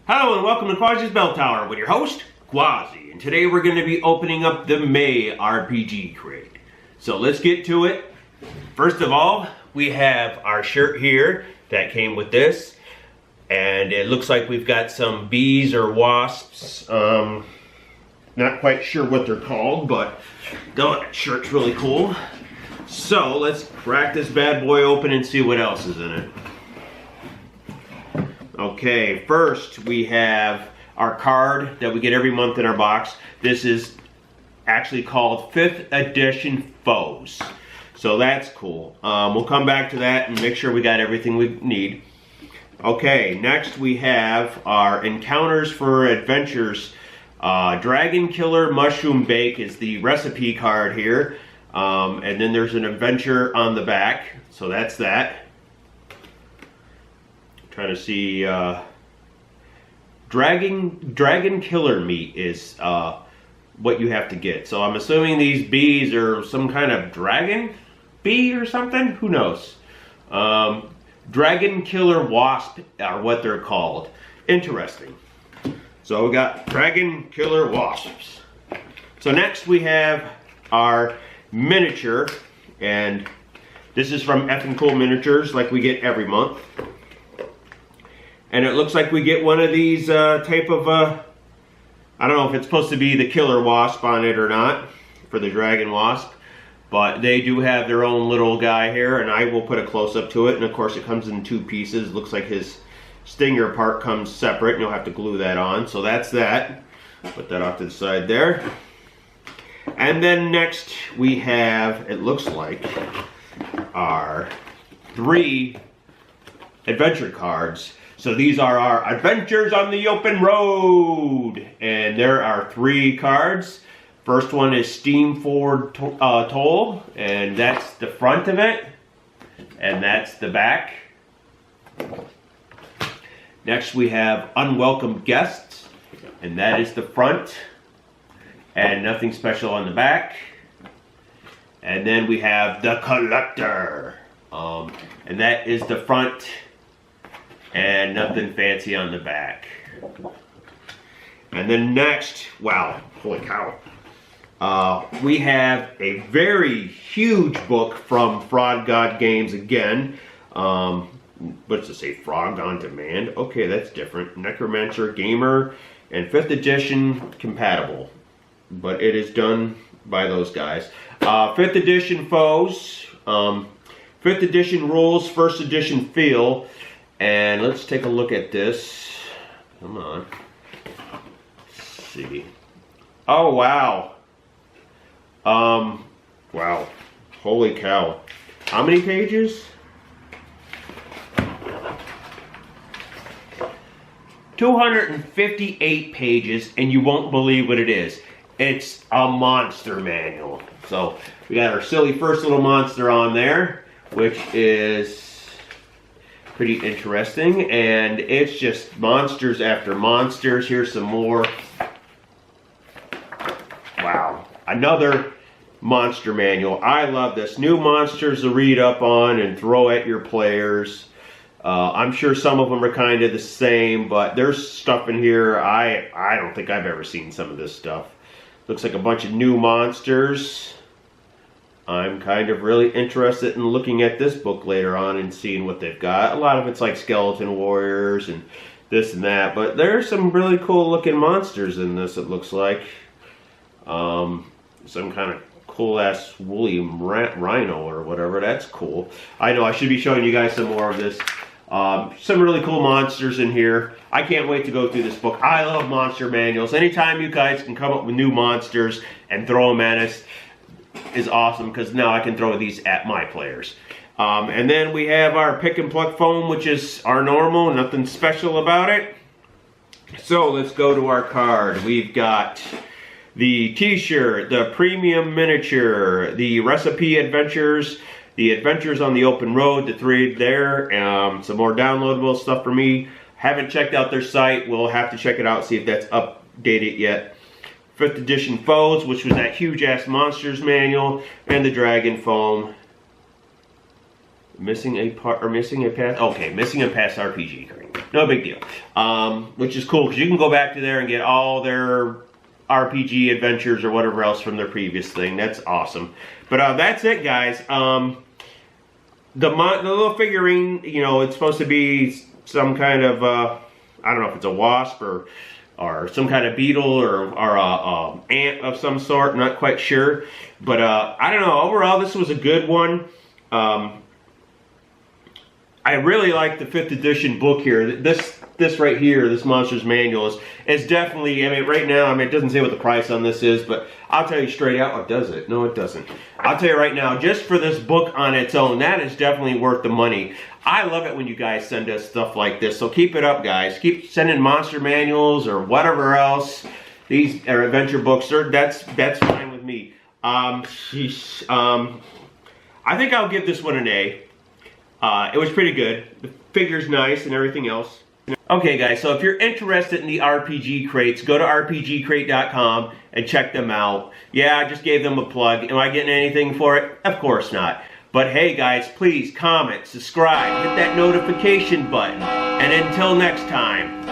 Hello and welcome to Quassi's Bell Tower with your host, Quassi. And today we're going to be opening up the May RPG crate. So let's get to it. First of all, we have our shirt here that came with this. And it looks like we've got some bees or wasps. Not quite sure what they're called, but that shirt's really cool. So let's crack this bad boy open and see what else is in it. Okay, first we have our card that we get every month in our box. This is actually called 5th edition Foes. So that's cool. We'll come back to that and make sure we got everything we need. Okay, next we have our Encounters for Adventures. Dragon Killer Mushroom Bake is the recipe card here. And then there's an adventure on the back. So that's that. Trying to see, dragon killer meat is what you have to get. So I'm assuming these bees are some kind of dragon bee or something. Who knows? Dragon killer wasp are what they're called. Interesting. So we got dragon killer wasps. So next we have our miniature, and this is from Effin' Cool Miniatures, like we get every month. And it looks like we get one of these type of, I don't know if it's supposed to be the killer wasp on it or not, for the dragon wasp. But they do have their own little guy here, and I will put a close-up to it. And of course it comes in 2 pieces. Looks like his stinger part comes separate, and you'll have to glue that on. So that's that. Put that off to the side there. And then next we have, it looks like, our 3 adventure cards. So these are our Adventures on the Open Road, and there are 3 cards. First one is Steam Forward Toll, and that's the front of it, and that's the back. Next we have Unwelcome Guests, and that is the front, and nothing special on the back. And then we have The Collector, and that is the front, and nothing fancy on the back. And then next, wow, holy cow. We have a very huge book from Fraud God Games again. What's it say? Frog on Demand? Okay, that's different. Necromancer, Gamer, and 5th edition compatible. But it is done by those guys. 5th edition Foes. 5th edition Rules, 1st edition Feel. And let's take a look at this. Come on. Let's see. Oh, wow. Wow. Holy cow. How many pages? 258 pages, and you won't believe what it is. It's a monster manual. So we got our silly first little monster on there, which is pretty interesting, and it's just monsters after monsters. Here's some more. Wow, another monster manual. I love this. New monsters to read up on and throw at your players. I'm sure some of them are kind of the same, but there's stuff in here I don't think I've ever seen some of this stuff. Looks like a bunch of new monsters. I'm kind of really interested in looking at this book later on and seeing what they've got. A lot of it's like skeleton warriors and this and that, but there's some really cool looking monsters in this, it looks like. Some kind of cool ass woolly rhino or whatever. That's cool. I know I should be showing you guys some more of this. Some really cool monsters in here. I can't wait to go through this book. I love monster manuals. Anytime you guys can come up with new monsters and throw them at us is awesome, because now I can throw these at my players. And then we have our pick and pluck foam, which is our normal, nothing special about it. So let's go to our card. We've got the t-shirt, the premium miniature, the recipe adventures, the adventures on the open road, the 3 there, some more downloadable stuff for me. Haven't checked out their site. We'll have to check it out, see if that's updated yet. 5th edition foes, which was that huge ass monsters manual, and the dragon foam. Missing a part or missing a pass? Okay, missing a pass RPG crate. No big deal. Which is cool because you can go back to there and get all their RPG adventures or whatever else from their previous thing. That's awesome. But that's it, guys. The little figurine, you know, it's supposed to be some kind of I don't know if it's a wasp or some kind of beetle or ant of some sort. I'm not quite sure. But I don't know. Overall, this was a good one. I really like the 5th edition book here. This right here, this Monsters Manual is definitely, I mean, right now, I mean, it doesn't say what the price on this is, but I'll tell you straight out, oh, does it? No, it doesn't. I'll tell you right now, just for this book on its own, that is definitely worth the money. I love it when you guys send us stuff like this, so keep it up, guys. Keep sending monster manuals or whatever else. These are adventure books, that's fine with me. I think I'll give this one an A. It was pretty good. The figure's nice and everything else. Okay guys, so if you're interested in the RPG crates, go to RPGCrate.com and check them out. Yeah, I just gave them a plug. Am I getting anything for it? Of course not. But hey guys, please comment, subscribe, hit that notification button. And until next time,